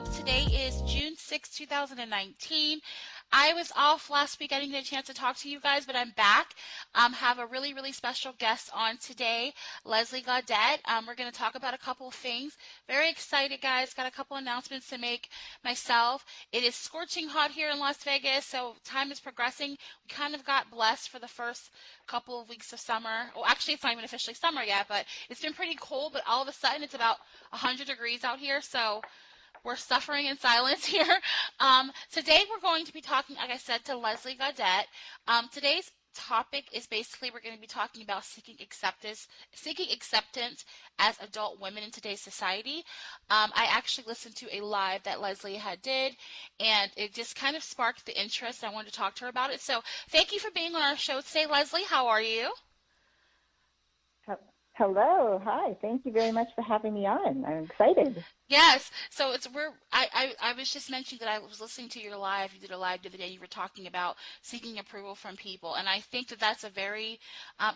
Health.Beauty.Hope. Today is June 6, 2019. I was off last week. I didn't get a chance to talk to you guys, but I'm back. Have a really, really special guest on today, Leslie Gaudet. We're going to talk about a couple of things. Very excited, guys. Got a couple announcements to make myself. It is scorching hot here in Las Vegas, so time is progressing. We kind of got blessed for the first couple of weeks of summer. Well, actually, it's not even officially summer yet, but it's been pretty cold, but all of a sudden it's about 100 degrees out here, so we're suffering in silence here. Today we're going to be talking, like I said, to Leslie Gaudet. Today's topic is basically we're going to be talking about seeking acceptance as adult women in today's society. I actually listened to a live that Leslie had did, and it just kind of sparked the interest. I wanted to talk to her about it. So thank you for being on our show today, Leslie. How are you? Hello. Hi. Thank you very much for having me on. I'm excited. Yes. So I was just mentioning that I was listening to your live. You did a live the other day. You were talking about seeking approval from people. And I think that that's a very,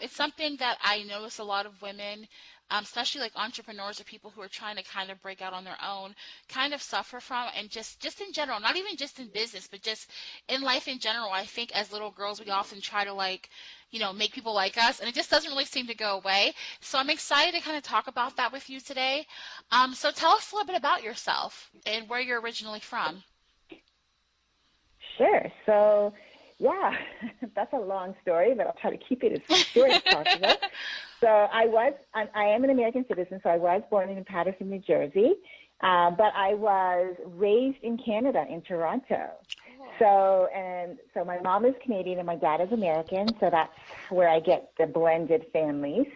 it's something that I notice a lot of women, especially like entrepreneurs or people who are trying to kind of break out on their own, kind of suffer from. And just in general, not even just in business, but just in life in general. I think as little girls, we often try to make people like us, and it just doesn't really seem to go away. So I'm excited to kind of talk about that with you today. So tell us a little bit about yourself and where you're originally from. Sure. So, yeah, that's a long story, but I'll try to keep it as short as possible. So I am an American citizen, so I was born in Paterson, New Jersey, but I was raised in Canada, in Toronto. So my mom is Canadian and my dad is American, so that's where I get the blended families.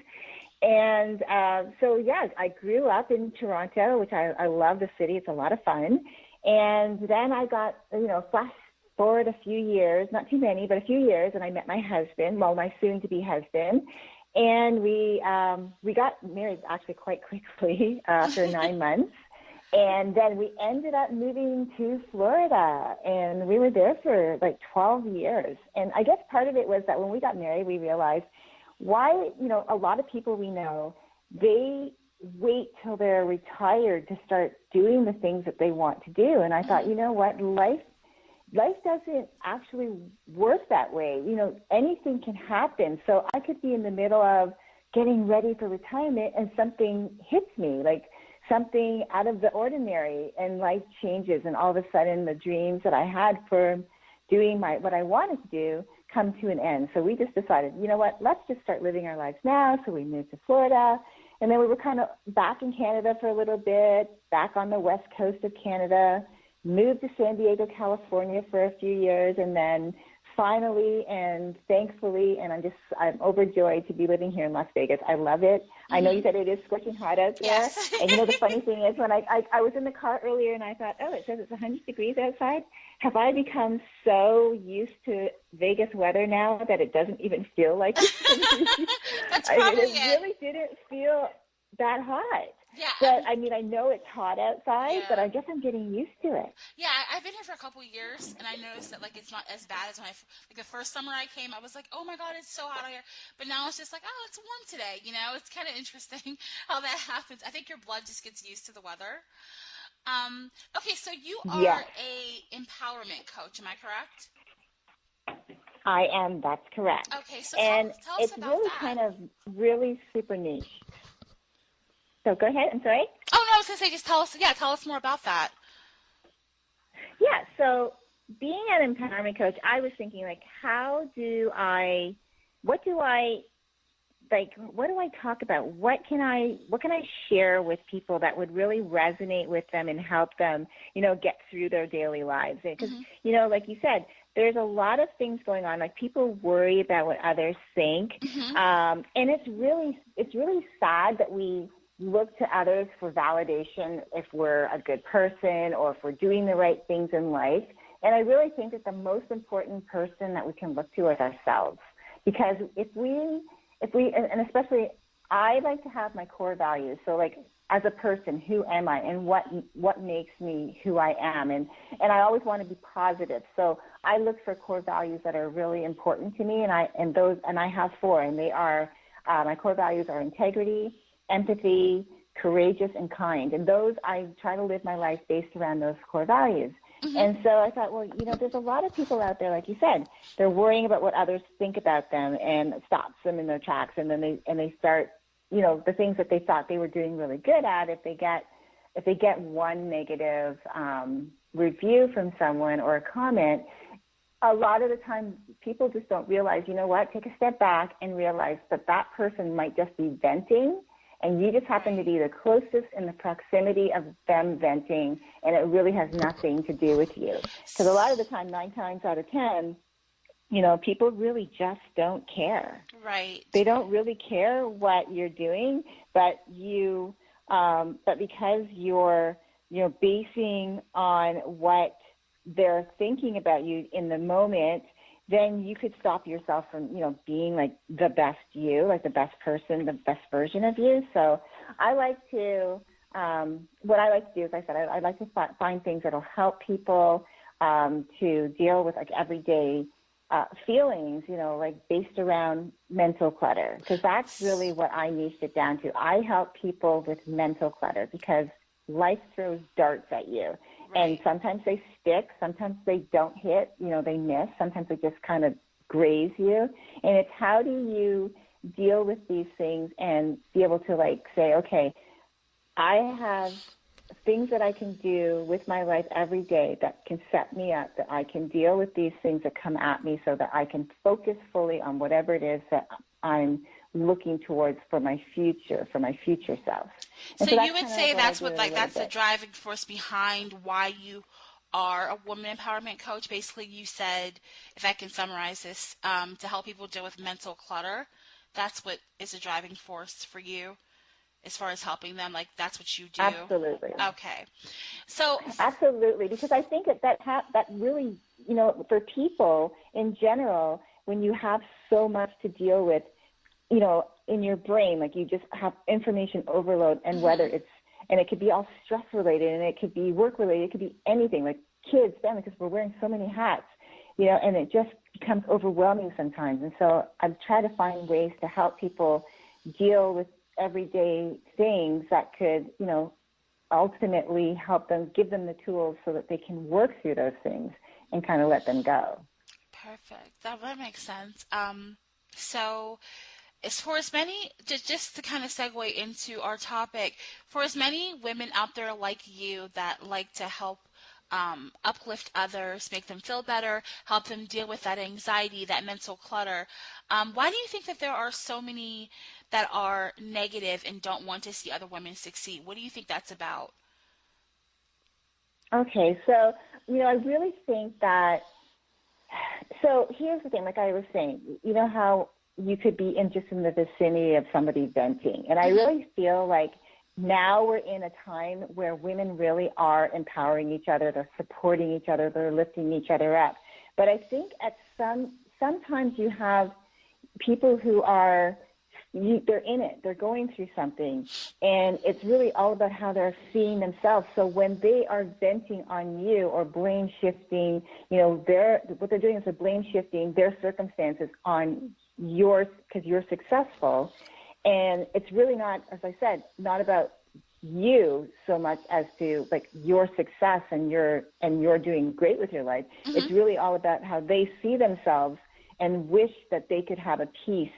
And I grew up in Toronto, which I love the city. It's a lot of fun. And then I got, flash forward a few years, not too many, but a few years, and I met my husband, my soon-to-be husband. And we got married actually quite quickly after 9 months. And then we ended up moving to Florida, and we were there for like 12 years. And I guess part of it was that when we got married, we realized why, a lot of people we know, they wait till they're retired to start doing the things that they want to do. And I thought, you know what, life doesn't actually work that way. Anything can happen. So I could be in the middle of getting ready for retirement and something hits me, like something out of the ordinary, and life changes, and all of a sudden the dreams that I had for doing what I wanted to do come to an end. So we just decided, you know what, let's just start living our lives now. So we moved to Florida, and then we were kind of back in Canada for a little bit, back on the west coast of Canada, moved to San Diego, California for a few years, and then finally and thankfully, and I'm overjoyed to be living here in Las Vegas. I love it. Mm-hmm. I know you said it is scorching hot out there. Yes. And the funny thing is, when I was in the car earlier and I thought, it says it's 100 degrees outside. Have I become so used to Vegas weather now that it doesn't even feel like it's That's probably it really didn't feel that hot. Yeah. But I know it's hot outside, but I guess I'm getting used to it. Yeah, I've been here for a couple of years, and I noticed that it's not as bad as when the first summer I came. I was like, oh my God, it's so hot out here. But now it's just like, oh, it's warm today. It's kind of interesting how that happens. I think your blood just gets used to the weather. Okay, so you are a empowerment coach, am I correct? I am. That's correct. Okay, so tell us about that. It's really kind of really super niche. So go ahead. I'm sorry. Oh no, I was gonna say, just tell us more about that. Yeah. So being an empowerment coach, I was thinking what do I talk about? What can I share with people that would really resonate with them and help them, get through their daily lives? Because, like you said, there's a lot of things going on. Like, people worry about what others think. Mm-hmm. And it's really sad that we look to others for validation if we're a good person or if we're doing the right things in life. And I really think that the most important person that we can look to is ourselves. Because if we, and especially I like to have my core values. So as a person, who am I and what makes me who I am? And I always want to be positive. So I look for core values that are really important to me. And I have 4, and they are, my core values are integrity, empathy, courageous, and kind. And those, I try to live my life based around those core values. And so I thought, well, there's a lot of people out there, like you said, they're worrying about what others think about them, and it stops them in their tracks. And then they start, the things that they thought they were doing really good at, if they get one negative review from someone or a comment, a lot of the time people just don't realize, take a step back and realize that person might just be venting, and you just happen to be the closest in the proximity of them venting, and it really has nothing to do with you. Because a lot of the time, 9 times out of 10, people really just don't care. Right. They don't really care what you're doing, but because you're basing on what they're thinking about you in the moment, then you could stop yourself from, being like the best you, like the best person, the best version of you. So I like to, what I like to do, as I said, I like to find things that'll help people to deal with like everyday feelings, like based around mental clutter, because that's really what I niched it down to. I help people with mental clutter because life throws darts at you. Right. And sometimes they stick, sometimes they don't hit, they miss, sometimes they just kind of graze you. And it's how do you deal with these things and be able to say, okay, I have things that I can do with my life every day that can set me up, that I can deal with these things that come at me so that I can focus fully on whatever it is that I'm looking towards for my future self. So you would say that's that's the driving force behind why you are a woman empowerment coach. Basically, you said, if I can summarize this, to help people deal with mental clutter, that's what is a driving force for you as far as helping them. Like, that's what you do. Absolutely. Okay. So absolutely, because I think that really, for people in general, when you have so much to deal with, in your brain, like you just have information overload, and whether and it could be all stress related, and it could be work related, it could be anything, like kids, family, because we're wearing so many hats, and it just becomes overwhelming sometimes. And so I try to find ways to help people deal with everyday things that could, ultimately help them, give them the tools so that they can work through those things and kind of let them go. Perfect. That makes sense. So as for as many, just to kind of segue into our topic, for as many women out there like you that like to help uplift others, make them feel better, help them deal with that anxiety, that mental clutter, why do you think that there are so many that are negative and don't want to see other women succeed? What do you think that's about? Okay, so, I really think that, so here's the thing, like I was saying, how you could be in the vicinity of somebody venting. And I really feel like now we're in a time where women really are empowering each other, they're supporting each other, they're lifting each other up. But I think sometimes you have people who are, they're in it, they're going through something, and it's really all about how they're seeing themselves. So when they are venting on you or blame shifting, what they're doing is they're blame shifting their circumstances on yours because you're successful. And it's really not, as I said, not about you so much as to like your success and you're doing great with your life. It's really all about how they see themselves and wish that they could have a piece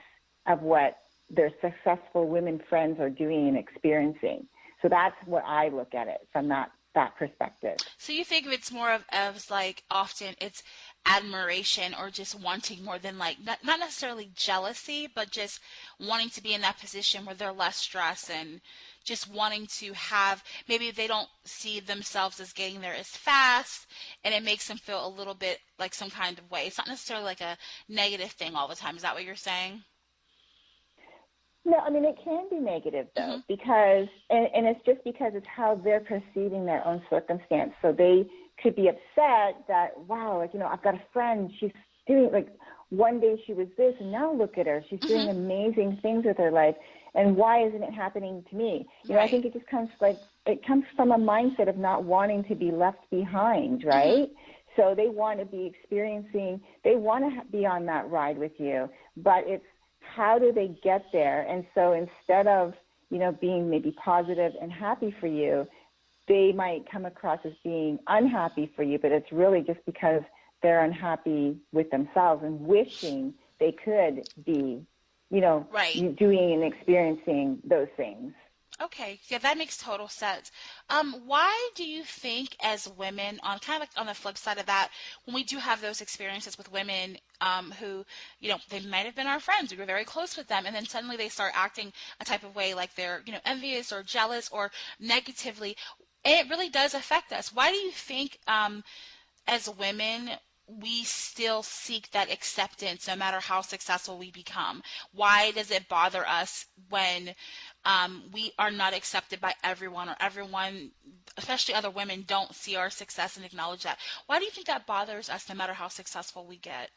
of what their successful women friends are doing and experiencing. So that's what I look at it from that perspective. So you think it's more of like often it's admiration or just wanting more than like not necessarily jealousy, but just wanting to be in that position where they're less stressed and just wanting to have, maybe they don't see themselves as getting there as fast, and it makes them feel a little bit like some kind of way. It's not necessarily like a negative thing all the time. Is that what you're saying? No, I mean, it can be negative, though, because, and it's just because it's how they're perceiving their own circumstance. So they could be upset that, wow, like, I've got a friend, she's doing, like, one day she was this, and now look at her. She's doing amazing things with her life, and why isn't it happening to me? I think it just comes, it comes from a mindset of not wanting to be left behind, right? So they want to be they want to be on that ride with you, but it's, how do they get there? And so instead of, being maybe positive and happy for you, they might come across as being unhappy for you, but it's really just because they're unhappy with themselves and wishing they could be, Right. doing and experiencing those things. Okay, yeah, that makes total sense. Why do you think, as women, on kind of like on the flip side of that, when we do have those experiences with women who, they might have been our friends, we were very close with them, and then suddenly they start acting a type of way like they're, envious or jealous or negatively, it really does affect us. Why do you think, as women, we still seek that acceptance no matter how successful we become? Why does it bother us when we are not accepted by everyone, or everyone, especially other women, don't see our success and acknowledge that? Why do you think that bothers us no matter how successful we get?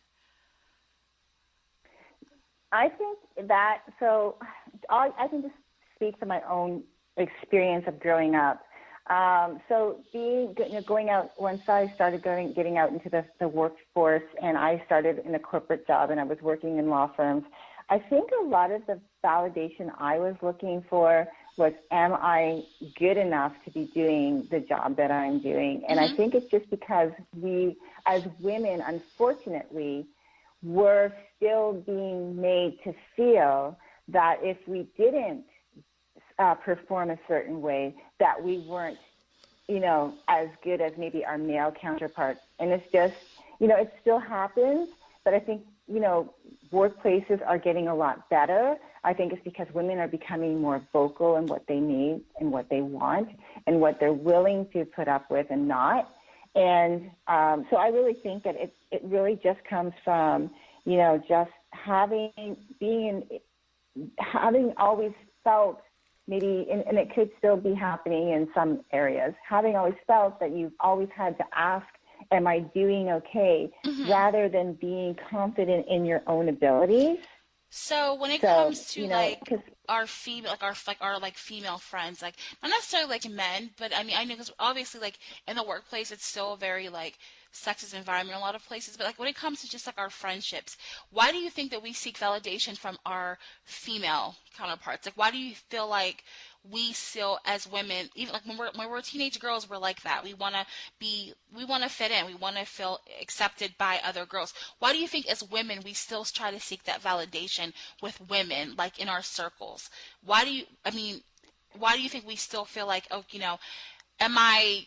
I think that, so I can just speak from my own experience of growing up. So going out, once I started getting out into the workforce, and I started in a corporate job and I was working in law firms, I think a lot of the validation I was looking for was, am I good enough to be doing the job that I'm doing? And I think it's just because we, as women, unfortunately, we're still being made to feel that if we didn't perform a certain way, that we weren't, as good as maybe our male counterparts. And it's just, it still happens, but I think, workplaces are getting a lot better. I think it's because women are becoming more vocal in what they need and what they want and what they're willing to put up with and not. And so I really think that it really just comes from, just having always felt maybe, and it could still be happening in some areas, having always felt that you've always had to ask, am I doing okay, rather than being confident in your own abilities. So when it comes to our female, our female friends, like not necessarily like men, but I mean, I know, because obviously like in the workplace, it's still a very like sexist environment in a lot of places, but like when it comes to just like our friendships, why do you think that we seek validation from our female counterparts? Like, why do you feel like we still, as women, even like when we're teenage girls, we're like that. We want to fit in. We want to feel accepted by other girls. Why do you think, as women, we still try to seek that validation with women, like in our circles? Why do you think we still feel like, oh, am I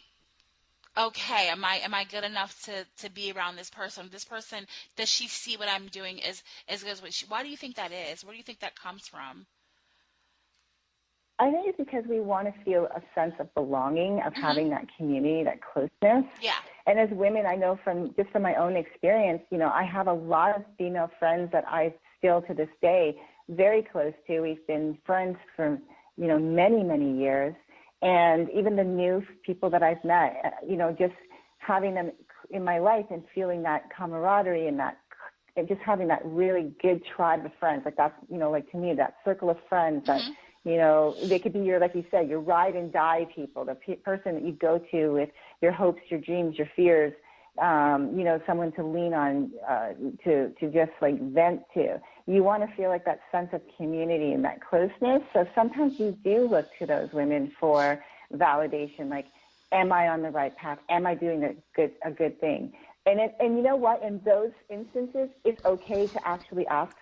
okay? Am I good enough to be around this person? This person, does she see what I'm doing as good as what she? Why do you think that is? Where do you think that comes from? I think it's because we want to feel a sense of belonging, of having that community, that closeness. Yeah. And as women, I know from my own experience, I have a lot of female friends that I still to this day very close to. We've been friends for, many, many years. And even the new people that I've met, just having them in my life and feeling that camaraderie and just having that really good tribe of friends. Like that's, like to me, that circle of friends that, they could be like you said, your ride and die people, the person that you go to with your hopes, your dreams, your fears, someone to lean on, to just like vent to. You want to feel like that sense of community and that closeness. So sometimes you do look to those women for validation, like, am I on the right path? Am I doing a good thing? And you know what? In those instances, it's okay to actually ask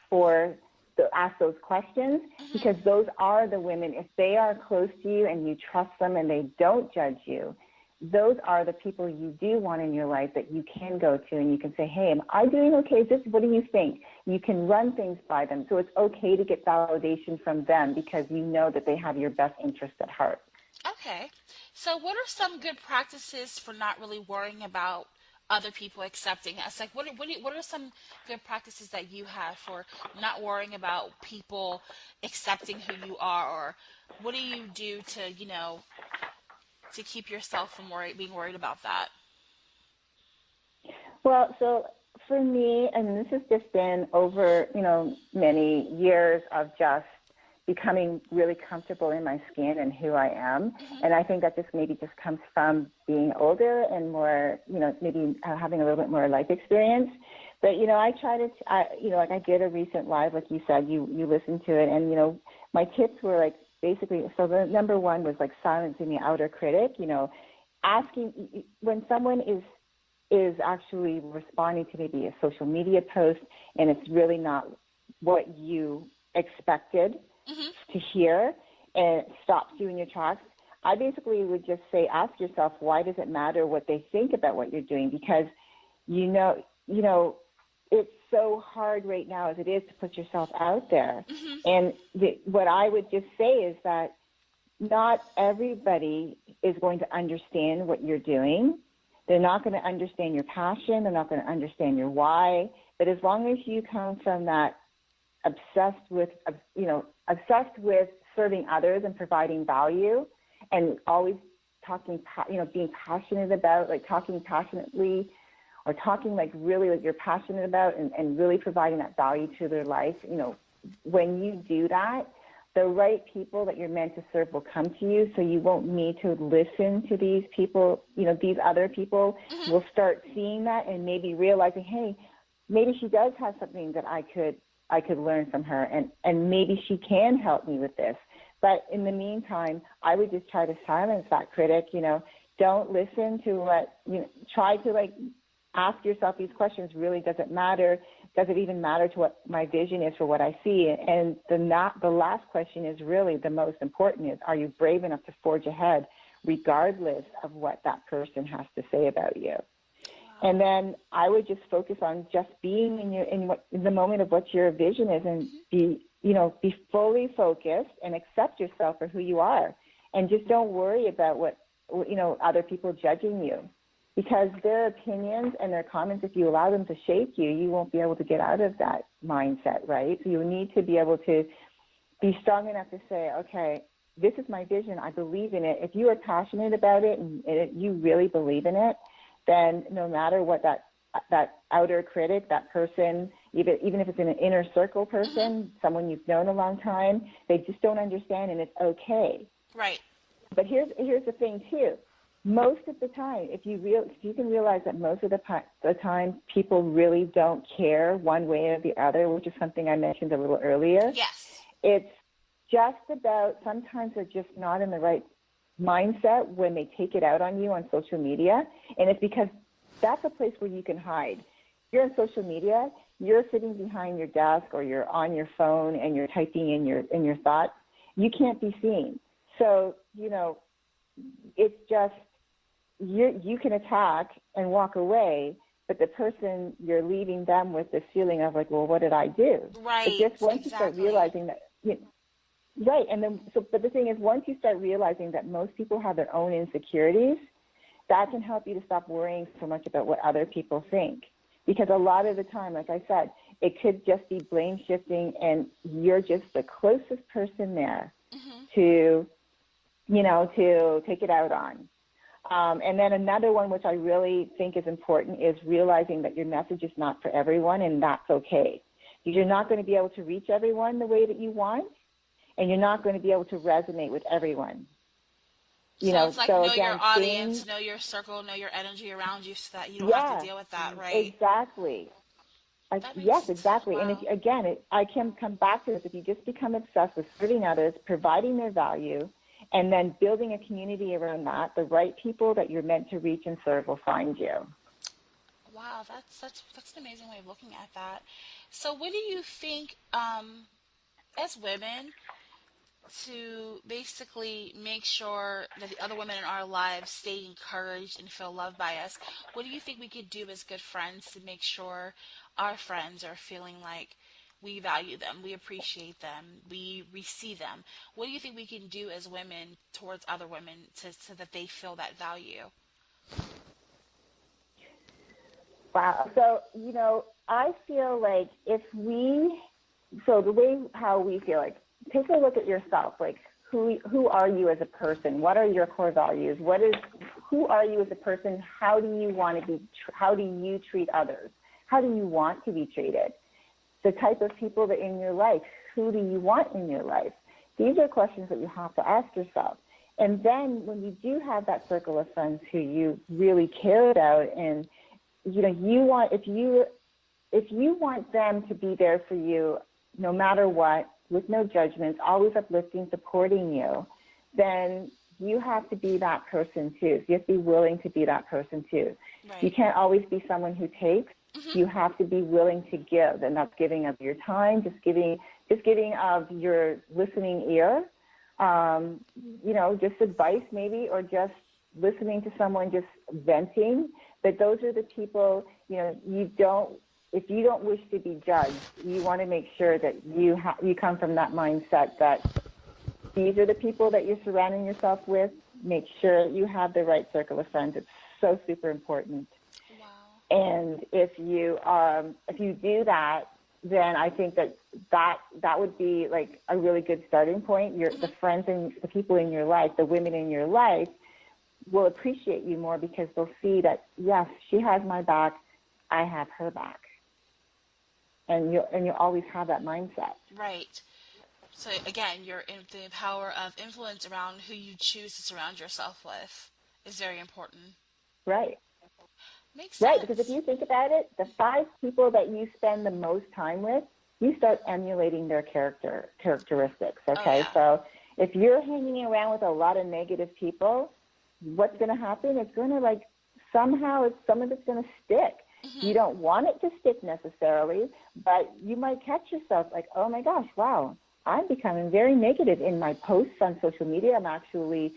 those questions, because those are the women, if they are close to you and you trust them and they don't judge you, those are the people you do want in your life that you can go to and you can say, hey, am I doing okay? What do you think? You can run things by them. So it's okay to get validation from them because you know that they have your best interest at heart. Okay. So what are some good practices for not really worrying about other people accepting us? Like, what are some good practices that you have for not worrying about people accepting who you are? Or what do you do to keep yourself from being worried about that? Well, so for me, and this has just been over, many years of just becoming really comfortable in my skin and who I am. And I think that maybe comes from being older and more, maybe having a little bit more life experience. But, I try to, like I did a recent live, like you said, you listened to it. And, my tips were like, basically, so the number one was like silencing the outer critic, asking when someone is actually responding to maybe a social media post and it's really not what you expected to hear, and it stops you in your tracks. I basically would just say, ask yourself, why does it matter what they think about what you're doing? Because it's so hard right now as it is to put yourself out there. And what I would just say is that not everybody is going to understand what you're doing. They're not going to understand your passion. They're not going to understand your why. But as long as you come from that obsessed with serving others and providing value, and always being passionate about, like talking passionately, or talking like really what you're passionate about, and really providing that value to their life, when you do that, the right people that you're meant to serve will come to you, so you won't need to listen to these people, these other people will start seeing that and maybe realizing, hey, maybe she does have something that I could learn from her, and maybe she can help me with this. But in the meantime, I would just try to silence that critic. Don't listen to what, try to ask yourself these questions. Really, does it matter? Does it even matter to what my vision is for what I see? And the last question is really the most important, is, are you brave enough to forge ahead regardless of what that person has to say about you? And then I would just focus on just being in the moment of what your vision is, and be fully focused and accept yourself for who you are, and just don't worry about what other people judging you, because their opinions and their comments, if you allow them to shape you, you won't be able to get out of that mindset, right? So you need to be able to be strong enough to say, okay, this is my vision. I believe in it. If you are passionate about it and you really believe in it, then no matter what that outer critic, that person, even if it's an inner circle person, someone you've known a long time, they just don't understand, and it's okay. Right. But here's the thing too. Most of the time, if you can realize that most of the time people really don't care one way or the other, which is something I mentioned a little earlier. Yes. It's just about, sometimes they're just not in the right mindset when they take it out on you on social media, and it's because that's a place where you can hide. You're on social media, you're sitting behind your desk, or you're on your phone and you're typing in your thoughts. You can't be seen. So, it's just, you can attack and walk away, but the person, you're leaving them with this feeling of like, well, what did I do? Right. But just once you start realizing that, right, and then, but the thing is, once you start realizing that most people have their own insecurities, that can help you to stop worrying so much about what other people think. Because a lot of the time, like I said, it could just be blame shifting, and you're just the closest person there to take it out on. And then another one, which I really think is important, is realizing that your message is not for everyone, and that's okay. You're not going to be able to reach everyone the way that you want, and you're not going to be able to resonate with everyone. It's like, know again, your audience, know your circle, know your energy around you, so that you don't have to deal with that, right? Exactly. Yes, exactly. Wow. And I can come back to this. If you just become obsessed with serving others, providing their value, and then building a community around that, the right people that you're meant to reach and serve will find you. Wow, that's an amazing way of looking at that. So what do you think, as women, to basically make sure that the other women in our lives stay encouraged and feel loved by us, what do you think we could do as good friends to make sure our friends are feeling like we value them, we appreciate them, we see them? What do you think we can do as women towards other women so that they feel that value? Wow. So, I feel like the way how we feel, like, take a look at yourself, like, who are you as a person? What are your core values? Who are you as a person? How do you want to be? How do you treat others? How do you want to be treated? The type of people that in your life, who do you want in your life? These are questions that you have to ask yourself. And then when you do have that circle of friends who you really care about, and you want, if you want them to be there for you no matter what, with no judgments, always uplifting, supporting you, then you have to be that person too. So you have to be willing to be that person too. Right. You can't always be someone who takes. You have to be willing to give, and that's giving of your time, just giving of your listening ear, just advice maybe, or just listening to someone just venting. But those are the people, if you don't wish to be judged, you want to make sure that you come from that mindset that these are the people that you're surrounding yourself with. Make sure you have the right circle of friends. It's so super important. Wow. And if you do that, then I think that would be like a really good starting point. The friends and the people in your life, the women in your life, will appreciate you more because they'll see that, yes, she has my back, I have her back. And you always have that mindset. Right. So again, you're in the power of influence around who you choose to surround yourself with is very important. Right. Makes Right, sense. because if you think about it, the 5 people that you spend the most time with, you start emulating their characteristics, okay? Oh, yeah. So if you're hanging around with a lot of negative people, what's going to happen? It's going to somehow some of it's going to stick. Mm-hmm. You don't want it to stick necessarily, but you might catch yourself like, oh my gosh, wow, I'm becoming very negative in my posts on social media. I'm actually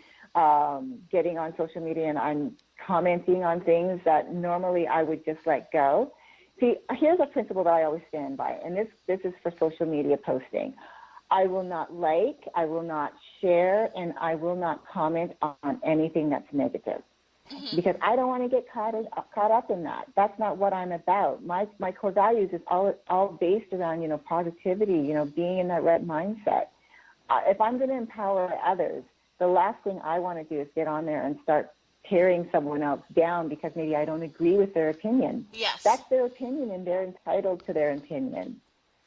getting on social media and I'm commenting on things that normally I would just let go. See, here's a principle that I always stand by, and this is for social media posting. I will not like, I will not share, and I will not comment on anything that's negative. Because I don't want to get caught up in that. That's not what I'm about. My core values is all based around, positivity, being in that right mindset. If I'm going to empower others, the last thing I want to do is get on there and start tearing someone else down because maybe I don't agree with their opinion. Yes. That's their opinion, and they're entitled to their opinion.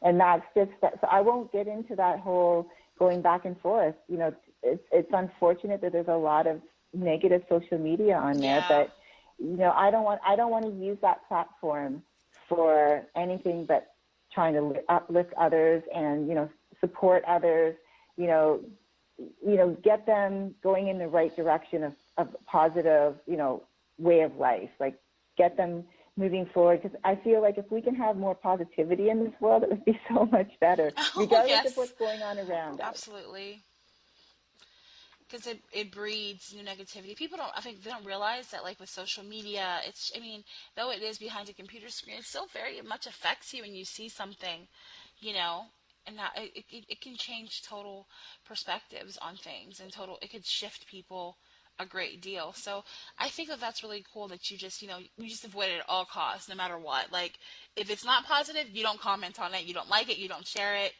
And that's just that. So I won't get into that whole going back and forth. It's unfortunate that there's a lot of negative social media on there, but I don't want to use that platform for anything but trying to uplift others and support others, get them going in the right direction of positive way of life, like get them moving forward, because I feel like if we can have more positivity in this world, it would be so much better, regardless of what's going on around us. Absolutely. Because it breeds new negativity. I think they don't realize that, like, with social media, though it is behind a computer screen, it still very much affects you when you see something, and that it can change total perspectives on things, and it could shift people a great deal. So I think that's really cool that you just avoid it at all costs, no matter what. Like, if it's not positive, you don't comment on it, you don't like it, you don't share it,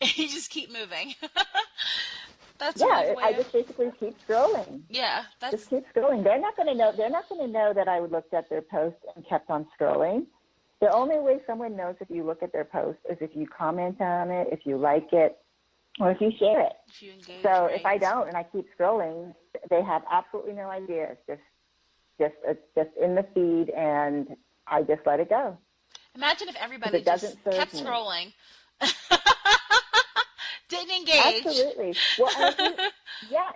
you just keep moving. That's really the way. I just basically keep scrolling. Yeah, Just keep scrolling. They're not going to know. They're not going to know that I looked at their post and kept on scrolling. The only way someone knows if you look at their post is if you comment on it, if you like it, or if you share it. If you engage, so right. If I don't and I keep scrolling, they have absolutely no idea. It's just in the feed, and I just let it go. Imagine if everybody just kept scrolling. Didn't engage. Absolutely. Well,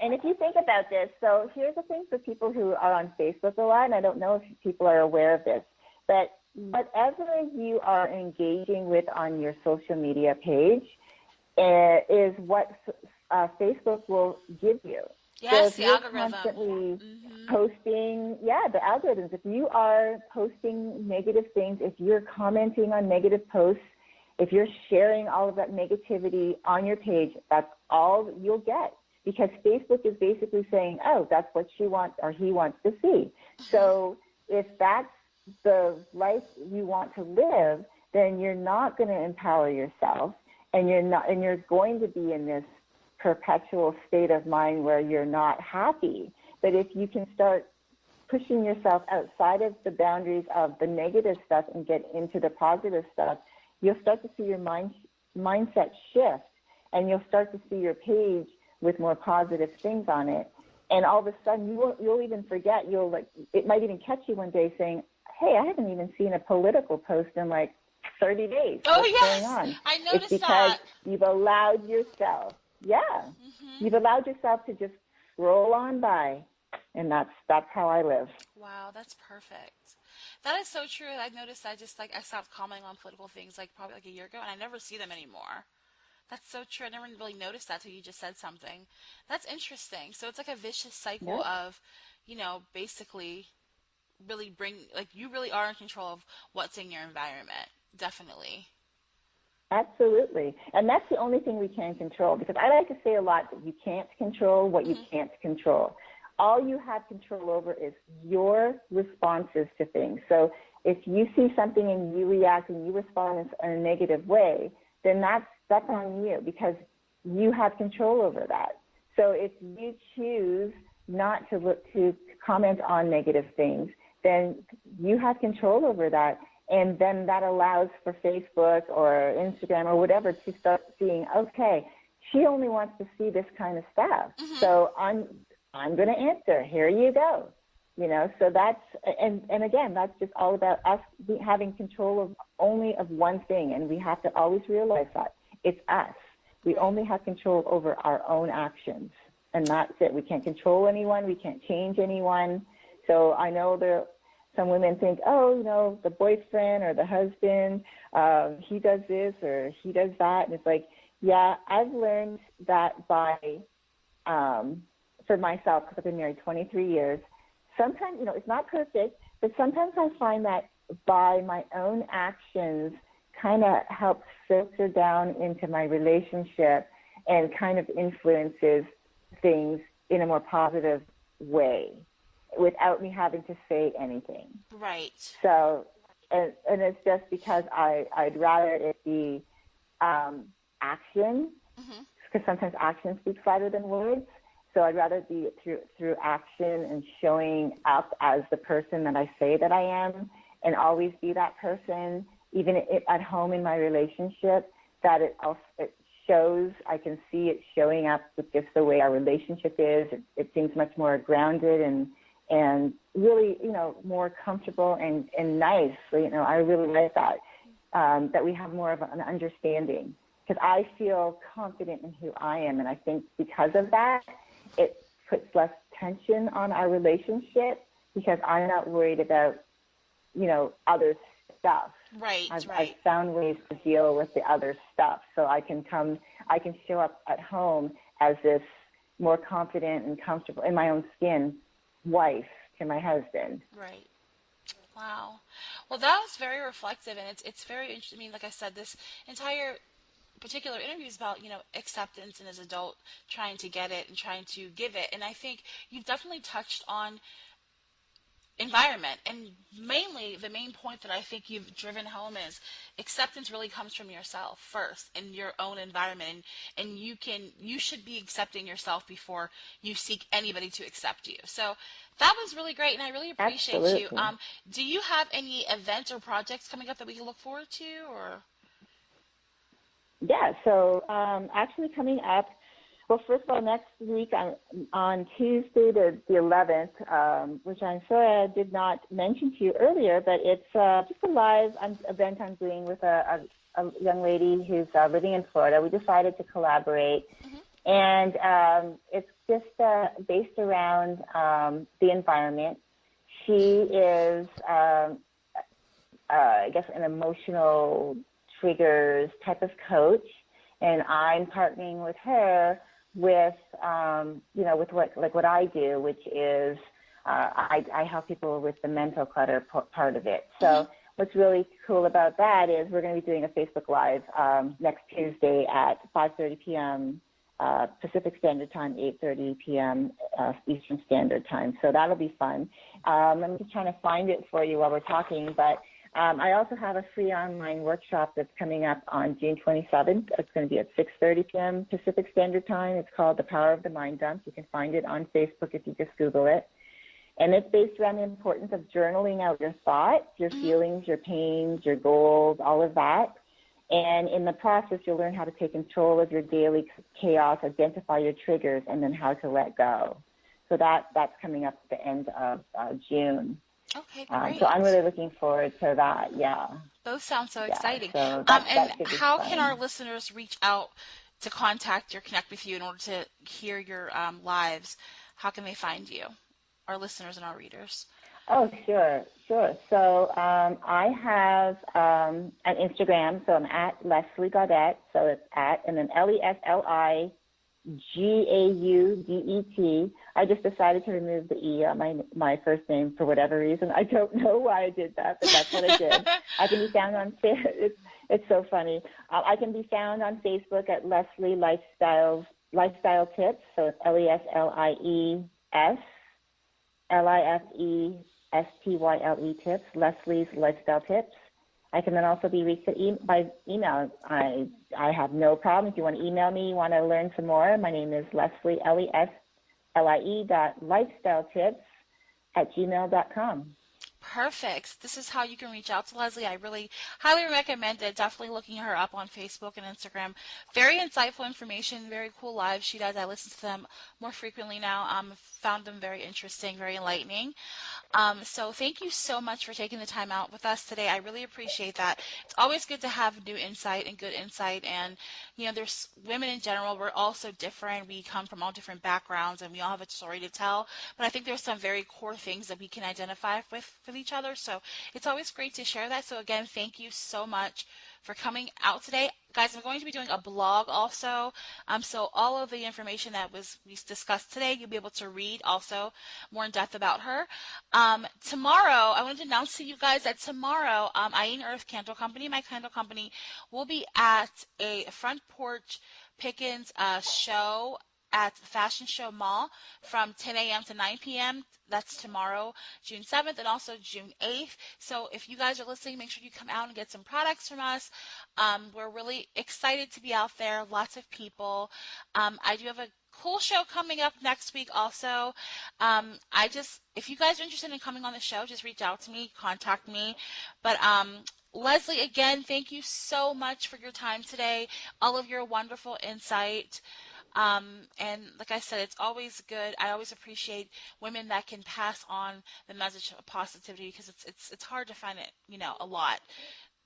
and if you think about this, so here's the thing for people who are on Facebook a lot, and I don't know if people are aware of this, but whatever you are engaging with on your social media page is what Facebook will give you. Yes, so the algorithm. Constantly posting, the algorithms. If you are posting negative things, if you're commenting on negative posts, if you're sharing all of that negativity on your page, that's all you'll get, because Facebook is basically saying, oh, that's what she wants or he wants to see. So if that's the life you want to live, then you're not going to empower yourself, and you're going to be in this perpetual state of mind where you're not happy. But if you can start pushing yourself outside of the boundaries of the negative stuff and get into the positive stuff, you'll start to see your mindset shift, and you'll start to see your page with more positive things on it. And all of a sudden, you'll even forget. It might even catch you one day saying, hey, I haven't even seen a political post in like 30 days. Oh, What's going yes. on? I It's noticed because that. you've allowed yourself, Hmm. you've allowed yourself to just scroll on by. And that's how I live. Wow, that's perfect. That is so true. I've noticed I stopped commenting on political things like probably like a year ago, and I never see them anymore. That's so true. I never really noticed that till you just said something. That's interesting. So it's like a vicious cycle Yep. of, basically really like you really are in control of what's in your environment. Definitely. Absolutely. And that's the only thing we can control, because I like to say a lot that you can't control what you Hmm. can't control. All you have control over is your responses to things. So if you see something and you react and you respond in a negative way, then that's on you, because you have control over that. So if you choose not to look to comment on negative things, then you have control over that. And then that allows for Facebook or Instagram or whatever to start seeing, okay, she only wants to see this kind of stuff. Hmm. So I'm going to answer. Here you go. So that's, and again, that's just all about us having control of only of one thing. And we have to always realize that it's us. We Right. only have control over our own actions. And that's it. We can't control anyone. We can't change anyone. So I know some women think, oh, the boyfriend or the husband, he does this or he does that. And it's like, yeah, I've learned that for myself, because I've been married 23 years. Sometimes, it's not perfect, but sometimes I find that by my own actions kind of helps filter down into my relationship and kind of influences things in a more positive way without me having to say anything. Right. So, and it's just because I'd rather it be action, Hmm. because sometimes action speaks louder than words. So I'd rather be through action and showing up as the person that I say that I am, and always be that person, even at home in my relationship, that it shows, I can see it showing up with just the way our relationship is. It seems much more grounded and really, more comfortable and nice. So, I really like that, that we have more of an understanding, because I feel confident in who I am. And I think because of that, it puts less tension on our relationship, because I'm not worried about, other stuff. Right. I've Right. found ways to deal with the other stuff. So I can show up at home as this more confident and comfortable in my own skin wife to my husband. Right. Wow. Well, that was very reflective, and it's very interesting. I mean, like I said, this entire particular interview is about acceptance and as adult trying to get it and trying to give it. And I think you've definitely touched on environment, and mainly the main point that I think you've driven home is acceptance really comes from yourself first in your own environment, and you should be accepting yourself before you seek anybody to accept you. So that was really great, and I really appreciate you. Absolutely. Do you have any events or projects coming up that we can look forward to, or? Yeah, so actually coming up, well, first of all, next week on Tuesday the 11th, which I'm sorry I did not mention to you earlier, but it's just a live event I'm doing with a young lady who's living in Florida. We decided to collaborate, Hmm. and it's just based around the environment. She is, I guess, an emotional triggers type of coach, and I'm partnering with her with, with what I do, which is I help people with the mental clutter part of it. Hmm. So what's really cool about that is we're going to be doing a Facebook Live next Tuesday at 5:30 p.m. Pacific Standard Time, 8:30 p.m. Eastern Standard Time. So that'll be fun. I'm just trying to find it for you while we're talking, but I also have a free online workshop that's coming up on June 27th. It's going to be at 6:30 p.m. Pacific Standard Time. It's called The Power of the Mind Dump. You can find it on Facebook if you just Google it. And it's based around the importance of journaling out your thoughts, your Hmm. feelings, your pains, your goals, all of that. And in the process, you'll learn how to take control of your daily chaos, identify your triggers, and then how to let go. So that's coming up at the end of June. Okay, So I'm great. really looking forward to that, yeah. Those sound so Yeah, exciting. so And that should be how can our fun. listeners reach out to contact or connect with you in order to hear your lives? How can they find you, our listeners and our readers? Oh, sure, sure. So I have an Instagram, so I'm at Leslie Gaudet. So it's at, and then LesliGaudet. I just decided to remove the E on my first name for whatever reason. I don't know why I did that, but that's what I did. I can be found on it's so funny. I can be found on Facebook at Leslie Lifestyle Tips. So it's LesliesLifestyle Tips, Leslie's Lifestyle Tips. I can then also be reached by email. I have no problem. If you want to email me, you want to learn some more, my name is Leslie, LesLie.lifestyletips@gmail.com. Perfect. This is how you can reach out to Leslie. I really highly recommend it. Definitely looking her up on Facebook and Instagram. Very insightful information, very cool lives she does. I listen to them more frequently now. Found them very interesting, very enlightening. So thank you so much for taking the time out with us today. I really appreciate that. It's always good to have new insight and good insight. And, there's women in general, we're all so different. We come from all different backgrounds and we all have a story to tell. But I think there's some very core things that we can identify with each other. So it's always great to share that. So again, thank you so much for coming out today. Guys, I'm going to be doing a blog also. So all of the information that we discussed today, you'll be able to read also more in depth about her. Tomorrow, I wanted to announce to you guys that tomorrow, Ayin Earth Candle Company, my candle company, will be at a Front Porch Pickens show at the Fashion Show Mall from 10 a.m. to 9 p.m. That's tomorrow, June 7th, and also June 8th. So if you guys are listening, make sure you come out and get some products from us. We're really excited to be out there, lots of people. I do have a cool show coming up next week also. If you guys are interested in coming on the show, just reach out to me, contact me. But Leslie, again, thank you so much for your time today, all of your wonderful insight. And like I said, it's always good. I always appreciate women that can pass on the message of positivity because it's hard to find it, a lot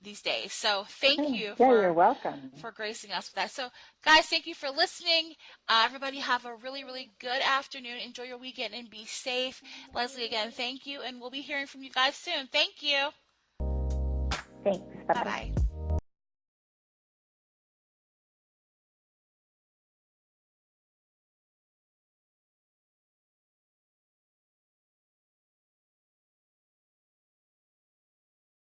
these days. So thank you Yeah, you're welcome. for gracing us with that. So guys, thank you for listening. Everybody have a really, really good afternoon. Enjoy your weekend and be safe. Leslie, again, thank you. And we'll be hearing from you guys soon. Thank you. Thanks. Bye-bye. Bye-bye.